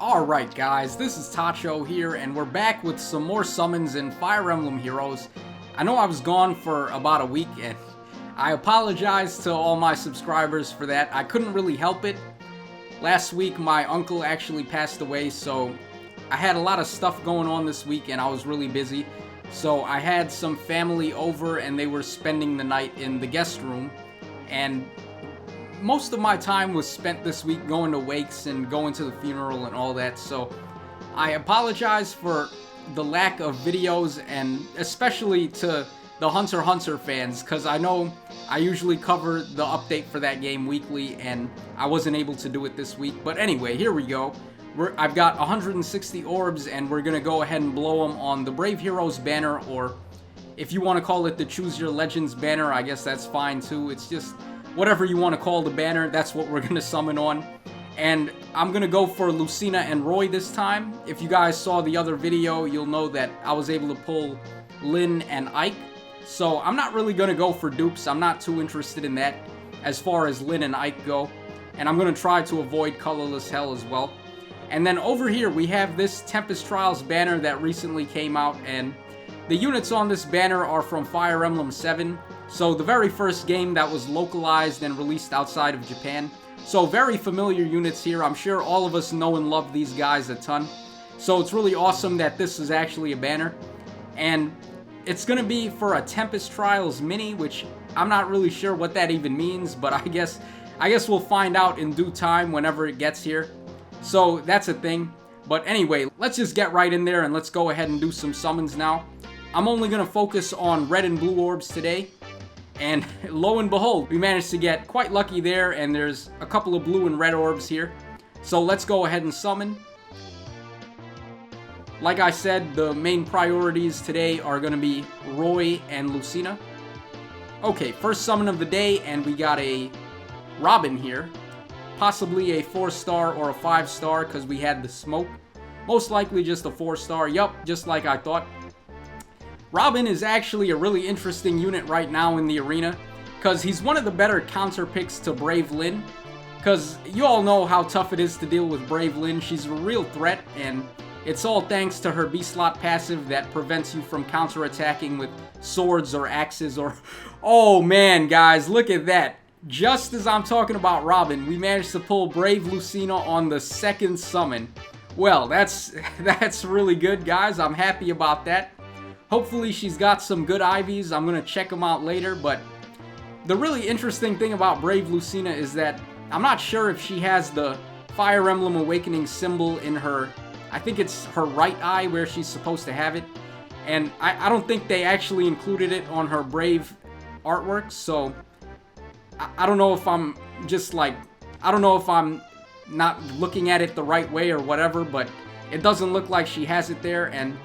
Alright guys, this is Tacho here, and we're back with some more summons in Fire Emblem Heroes. I know I was gone for about a week, and I apologize to all my subscribers for that. I couldn't really help it. Last week my uncle actually passed away, so I had a lot of stuff going on this week and I was really busy. So I had some family over and they were spending the night in the guest room, and most of my time was spent this week going to wakes and going to the funeral and all that, so I apologize for the lack of videos, and especially to the Hunter x Hunter fans, because I know I usually cover the update for that game weekly and I wasn't able to do it this week. But anyway, here we go. I've got 160 orbs and we're gonna go ahead and blow them on the Brave Heroes banner, or if you want to call it the Choose Your Legends banner, I guess that's fine too. It's just whatever you want to call the banner, that's what we're going to summon on. And I'm going to go for Lucina and Roy this time. If you guys saw the other video, you'll know that I was able to pull Lyn and Ike. So I'm not really going to go for dupes. I'm not too interested in that as far as Lyn and Ike go. And I'm going to try to avoid Colorless Hell as well. And then over here we have this Tempest Trials banner that recently came out, and the units on this banner are from Fire Emblem 7. So the very first game that was localized and released outside of Japan. So very familiar units here. I'm sure all of us know and love these guys a ton. So it's really awesome that this is actually a banner. And it's going to be for a Tempest Trials mini, which I'm not really sure what that even means, but I guess we'll find out in due time whenever it gets here. So that's a thing. But anyway, let's just get right in there and let's go ahead and do some summons now. I'm only going to focus on red and blue orbs today. And lo and behold, we managed to get quite lucky there, and there's a couple of blue and red orbs here. So let's go ahead and summon. Like I said, the main priorities today are going to be Roy and Lucina. Okay, first summon of the day, and we got a Robin here. Possibly a 4-star or a 5-star, because we had the smoke. Most likely just a 4-star. Yup, just like I thought. Robin is actually a really interesting unit right now in the arena, because he's one of the better counter picks to Brave Lyn, because you all know how tough it is to deal with Brave Lyn. She's a real threat, and it's all thanks to her B-slot passive that prevents you from counter-attacking with swords or axes or... Oh man, guys, look at that. Just as I'm talking about Robin, we managed to pull Brave Lucina on the second summon. Well, that's really good, guys. I'm happy about that. Hopefully she's got some good IVs. I'm going to check them out later, but the really interesting thing about Brave Lucina is that I'm not sure if she has the Fire Emblem Awakening symbol in her, I think it's her right eye where she's supposed to have it, and I don't think they actually included it on her Brave artwork, so I don't know if I'm just like, I don't know if I'm not looking at it the right way or whatever, but it doesn't look like she has it there. And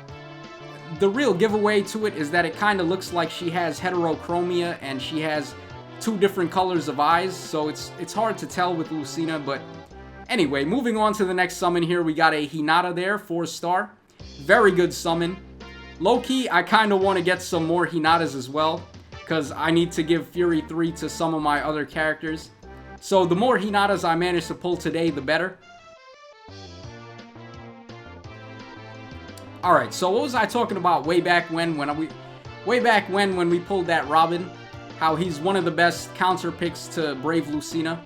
the real giveaway to it is that it kind of looks like she has heterochromia and she has two different colors of eyes, so it's hard to tell with Lucina. But anyway, moving on to the next summon here, we got a Hinata there, 4-star. Very good summon. Low-key, I kind of want to get some more Hinatas as well, because I need to give Fury 3 to some of my other characters. So the more Hinatas I manage to pull today, the better. Alright, so what was I talking about way back when we pulled that Robin? How he's one of the best counter picks to Brave Lucina.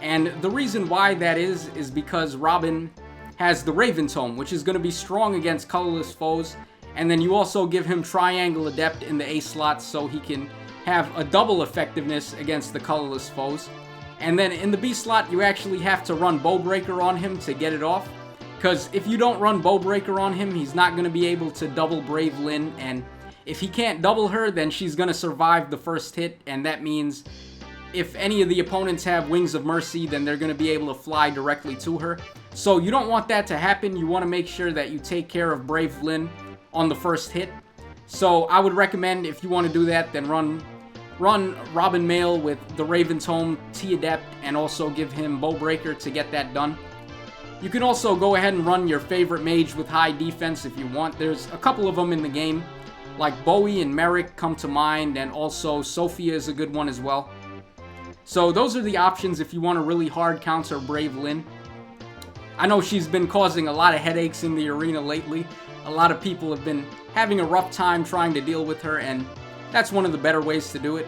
And the reason why that is because Robin has the Raven Tome, which is going to be strong against colorless foes. And then you also give him Triangle Adept in the A slot, so he can have a double effectiveness against the colorless foes. And then in the B slot, you actually have to run Bowbreaker on him to get it off. Because if you don't run Bowbreaker on him, he's not going to be able to double Brave Lyn, and if he can't double her, then she's going to survive the first hit, and that means if any of the opponents have Wings of Mercy, then they're going to be able to fly directly to her. So you don't want that to happen. You want to make sure that you take care of Brave Lyn on the first hit. So I would recommend, if you want to do that, then run Robin Mail with the Raven Tome, T-Adept, and also give him Bowbreaker to get that done. You can also go ahead and run your favorite mage with high defense if you want. There's a couple of them in the game, like Bowie and Merrick come to mind, and also Sophia is a good one as well. So those are the options if you want a really hard counter Brave Lyn. I know she's been causing a lot of headaches in the arena lately. A lot of people have been having a rough time trying to deal with her, and that's one of the better ways to do it.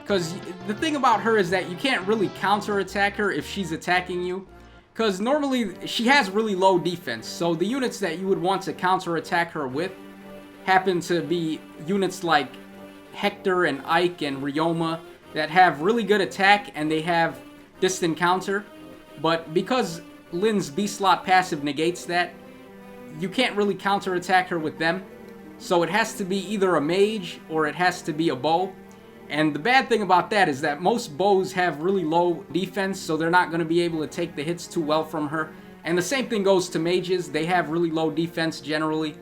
Because the thing about her is that you can't really counterattack her if she's attacking you. Because normally she has really low defense, so the units that you would want to counterattack her with happen to be units like Hector and Ike and Ryoma that have really good attack and they have distant counter. But because Lynn's B-slot passive negates that, you can't really counterattack her with them. So it has to be either a mage or it has to be a bow. And the bad thing about that is that most bows have really low defense, so they're not going to be able to take the hits too well from her. And the same thing goes to mages. They have really low defense generally,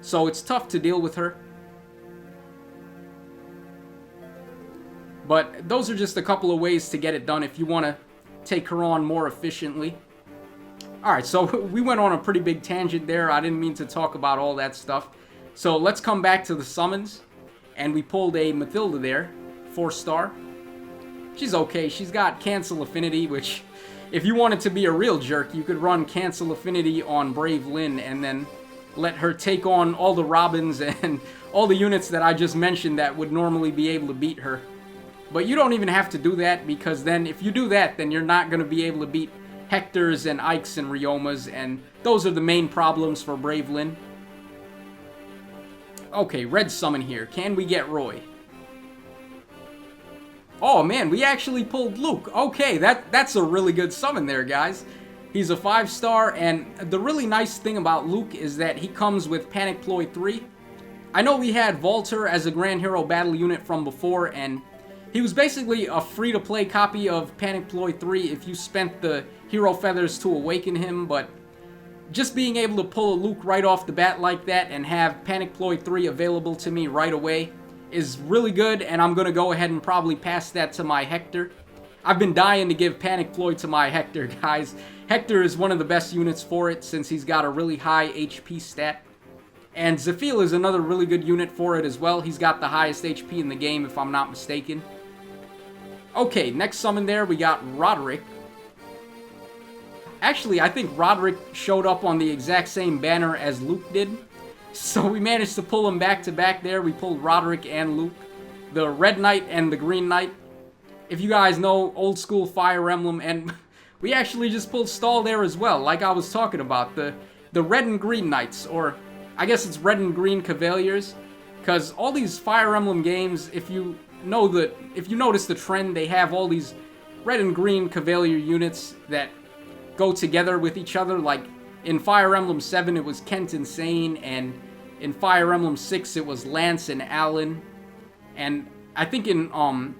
so it's tough to deal with her. But those are just a couple of ways to get it done if you want to take her on more efficiently. Alright, so we went on a pretty big tangent there. I didn't mean to talk about all that stuff. So let's come back to the summons. And we pulled a Mathilda there. 4-star. She's okay. She's got Cancel Affinity, which, if you wanted to be a real jerk, you could run Cancel Affinity on Brave Lynn and then let her take on all the Robins and all the units that I just mentioned that would normally be able to beat her. But you don't even have to do that, because then if you do that, then you're not going to be able to beat Hectors and Ikes and Ryomas, and those are the main problems for Brave Lynn. Okay, red summon here. Can we get Roy? Oh man, we actually pulled Luke. Okay, that's a really good summon there, guys. He's a 5-star, and the really nice thing about Luke is that he comes with Panic Ploy 3. I know we had Volter as a Grand Hero battle unit from before, and he was basically a free-to-play copy of Panic Ploy 3 if you spent the Hero Feathers to awaken him, but just being able to pull a Luke right off the bat like that and have Panic Ploy 3 available to me right away is really good, and I'm going to go ahead and probably pass that to my Hector. I've been dying to give Panic Ploy to my Hector, guys. Hector is one of the best units for it since he's got a really high HP stat. And Zephyl is another really good unit for it as well. He's got the highest HP in the game, if I'm not mistaken. Okay, next summon there, we got Roderick. Actually, I think Roderick showed up on the exact same banner as Luke did. So we managed to pull them back to back there. We pulled Roderick and Luke. The Red Knight and the Green Knight. If you guys know old school Fire Emblem, and we actually just pulled Stall there as well, like I was talking about. The Red and Green Knights, or I guess it's Red and Green Cavaliers. Because all these Fire Emblem games, if you notice the trend, they have all these Red and Green Cavalier units that go together with each other. Like in Fire Emblem 7 it was Kent and Sane, and in Fire Emblem 6 it was Lance and Alan, and I think in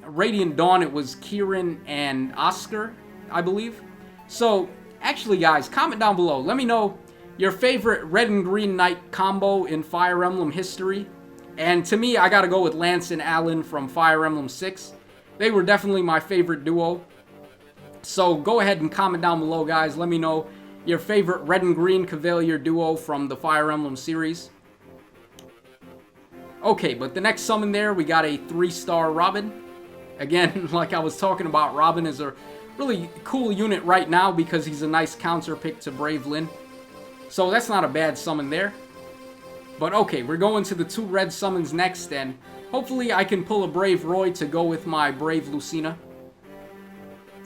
Radiant Dawn it was Kieran and Oscar, I believe. So actually guys, comment down below, let me know your favorite Red and Green Knight combo in Fire Emblem history. And to me, I gotta go with Lance and Alan from Fire Emblem 6. They were definitely my favorite duo. So go ahead and comment down below, guys. Let me know your favorite Red and Green Cavalier duo from the Fire Emblem series. Okay, but the next summon there, we got a 3-star Robin. Again, like I was talking about, Robin is a really cool unit right now because he's a nice counter pick to Brave Lynn. So that's not a bad summon there. But okay, we're going to the 2 red summons next, and hopefully I can pull a Brave Roy to go with my Brave Lucina.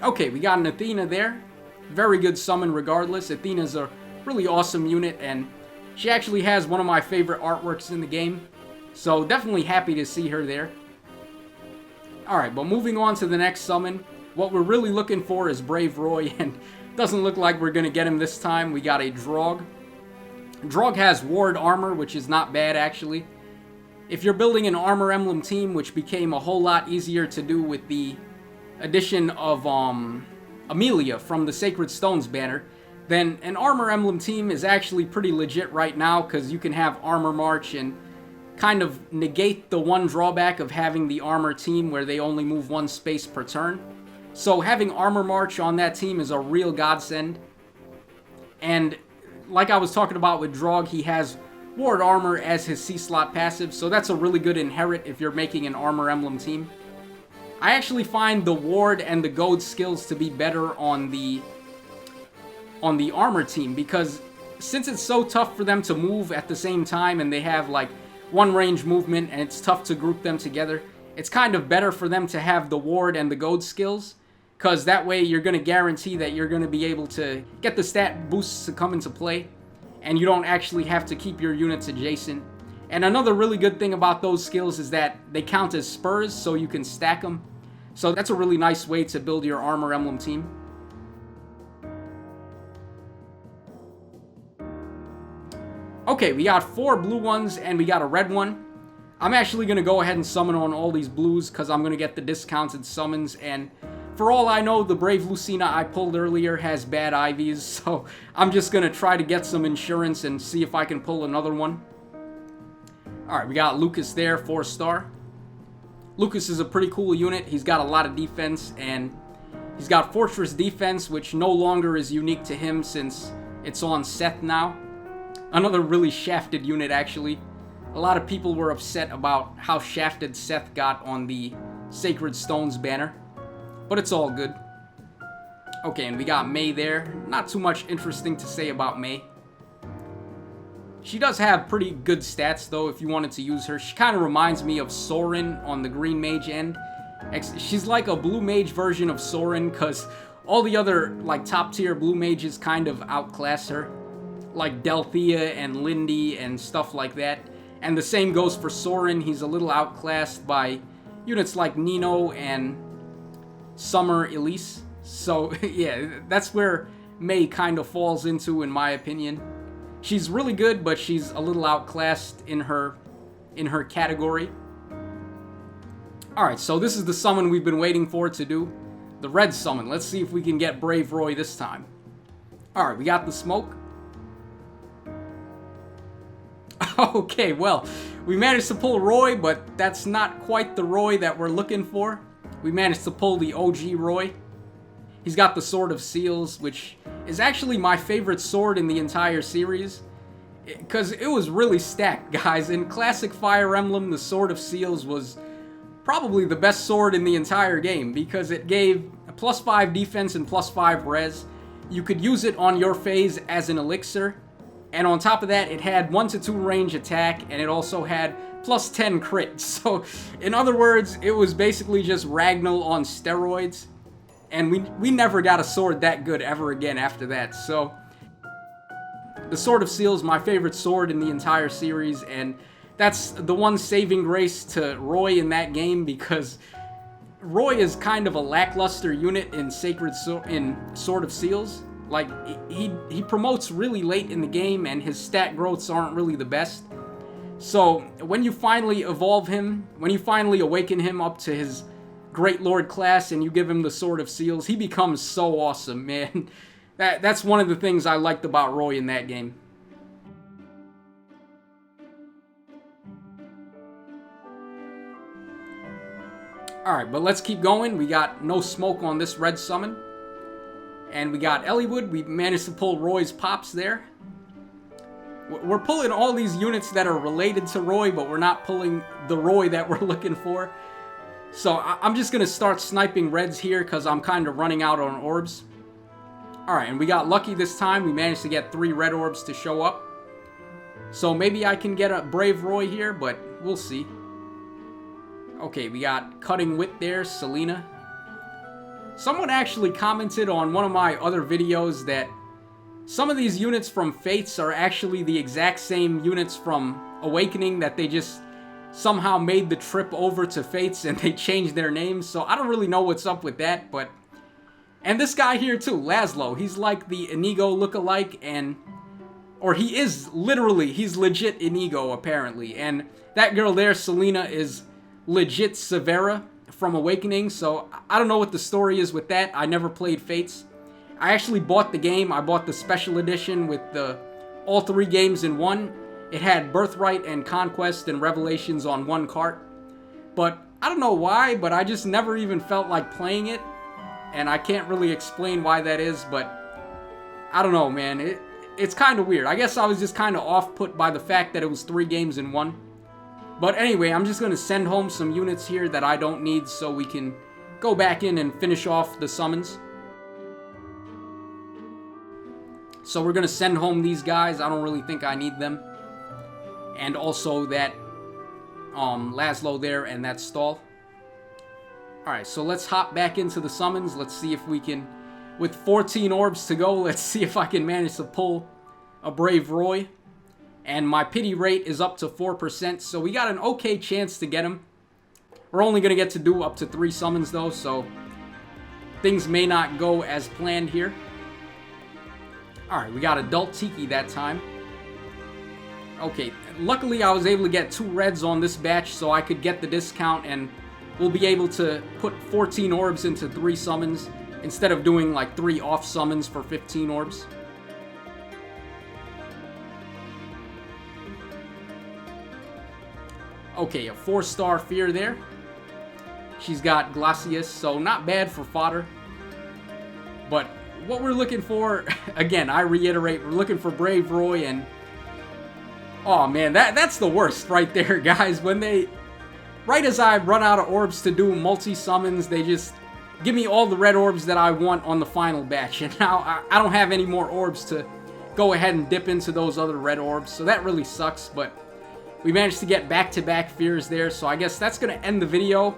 Okay, we got an Athena there. Very good summon regardless. Athena's a really awesome unit, and she actually has one of my favorite artworks in the game. So definitely happy to see her there. Alright, but moving on to the next summon. What we're really looking for is Brave Roy, and doesn't look like we're going to get him this time. We got a Draug. Draug has Ward Armor, which is not bad actually. If you're building an Armor Emblem team, which became a whole lot easier to do with the addition of Amelia from the Sacred Stones banner, then an Armor Emblem team is actually pretty legit right now, because you can have Armor March and kind of negate the one drawback of having the Armor team where they only move 1 space per turn. So having Armor March on that team is a real godsend. And like I was talking about with Draug, he has Ward Armor as his C-slot passive, so that's a really good inherit if you're making an Armor Emblem team. I actually find the Ward and the Goad skills to be better on the on the armor team, because since it's so tough for them to move at the same time and they have like one range movement and it's tough to group them together, it's kind of better for them to have the ward and the goad skills, because that way you're going to guarantee that you're going to be able to get the stat boosts to come into play, and you don't actually have to keep your units adjacent. And another really good thing about those skills is that they count as spurs, so you can stack them. So that's a really nice way to build your armor emblem team. Okay, we got 4 blue ones and we got a red one. I'm actually going to go ahead and summon on all these blues because I'm going to get the discounted summons, and for all I know, the Brave Lucina I pulled earlier has bad IVs, so I'm just going to try to get some insurance and see if I can pull another one. Alright, we got Lucas there, 4-star. Lucas is a pretty cool unit. He's got a lot of defense, and he's got Fortress Defense, which no longer is unique to him since it's on Seth now. Another really shafted unit, actually. A lot of people were upset about how shafted Seth got on the Sacred Stones banner, but it's all good. Okay, and we got May there. Not too much interesting to say about May. She does have pretty good stats, though, if you wanted to use her. She kind of reminds me of Sorin on the green mage end. She's like a blue mage version of Sorin, because all the other like top-tier blue mages kind of outclass her. Like Delthea and Lindy and stuff like that. And the same goes for Sorin. He's a little outclassed by units like Nino and Summer Elise. So, yeah, that's where May kind of falls into, in my opinion. She's really good, but she's a little outclassed in her category. Alright, so this is the summon we've been waiting for to do. The red summon. Let's see if we can get Brave Roy this time. Alright, we got the smoke. Okay, well, we managed to pull Roy, but that's not quite the Roy that we're looking for. We managed to pull the OG Roy. He's got the Sword of Seals, which is actually my favorite sword in the entire series, because it was really stacked, guys. In Classic Fire Emblem, the Sword of Seals was probably the best sword in the entire game, because it gave a +5 defense and +5 res. You could use it on your phase as an elixir, and on top of that, it had 1 to 2 range attack, and it also had +10 crit. So, in other words, it was basically just Ragnall on steroids. And we never got a sword that good ever again after that. So, the Sword of Seals, my favorite sword in the entire series, and that's the one saving grace to Roy in that game, because Roy is kind of a lackluster unit in Sword of Seals. Like, he promotes really late in the game, and his stat growths aren't really the best. So, when you finally evolve him, when you finally awaken him up to his Great Lord class and you give him the Sword of Seals, he becomes so awesome, man. That's one of the things I liked about Roy in that game. Alright, but let's keep going. We got no smoke on this red summon. And we got Elliewood. We managed to pull Roy's pops there. We're pulling all these units that are related to Roy, but we're not pulling the Roy that we're looking for. So I'm just going to start sniping reds here because I'm kind of running out on orbs. Alright, and we got lucky this time. We managed to get 3 red orbs to show up. So maybe I can get a Brave Roy here, but we'll see. Okay, we got Cutting Wit there, Selena. Someone actually commented on one of my other videos that some of these units from Fates are actually the exact same units from Awakening, that they just somehow made the trip over to Fates and they changed their names. So I don't really know what's up with that, but... And this guy here too, Laszlo, he's like the Inigo lookalike, and... Or he is literally, he's legit Inigo apparently. And that girl there, Selena, is legit Severa from Awakening, so I don't know what the story is with that. I never played Fates. I actually bought the game. I bought the special edition with all 3 games in one. It had Birthright and Conquest and Revelations on one cart. But I don't know why, but I just never even felt like playing it. And I can't really explain why that is, but I don't know, man. It's kind of weird. I guess I was just kind of off-put by the fact that it was 3 games in one. But anyway, I'm just going to send home some units here that I don't need so we can go back in and finish off the summons. So we're going to send home these guys. I don't really think I need them. And also that Laszlo there and that stall. Alright, so let's hop back into the summons. Let's see if we can, with 14 orbs to go, let's see if I can manage to pull a Brave Roy. And my pity rate is up to 4%, so we got an okay chance to get him. We're only going to get to do up to 3 summons though, so things may not go as planned here. Alright, we got Adult Tiki that time. Okay, luckily I was able to get 2 reds on this batch so I could get the discount, and we'll be able to put 14 orbs into 3 summons instead of doing like 3 off summons for 15 orbs. Okay, a 4-star Fear there. She's got Glacius, so not bad for fodder. But what we're looking for, again, I reiterate, we're looking for Brave Roy, and oh man, that's the worst right there, guys. When they, right as I run out of orbs to do multi-summons, they just give me all the red orbs that I want on the final batch. And now I don't have any more orbs to go ahead and dip into those other red orbs. So that really sucks, but we managed to get back-to-back Fears there. So I guess that's going to end the video.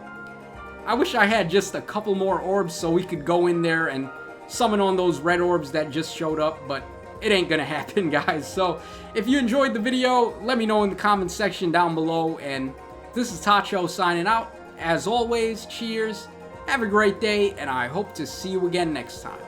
I wish I had just a couple more orbs so we could go in there and summon on those red orbs that just showed up, but it ain't gonna happen, guys. So if you enjoyed the video, let me know in the comment section down below. And this is Tacho signing out. As always, cheers, have a great day, and I hope to see you again next time.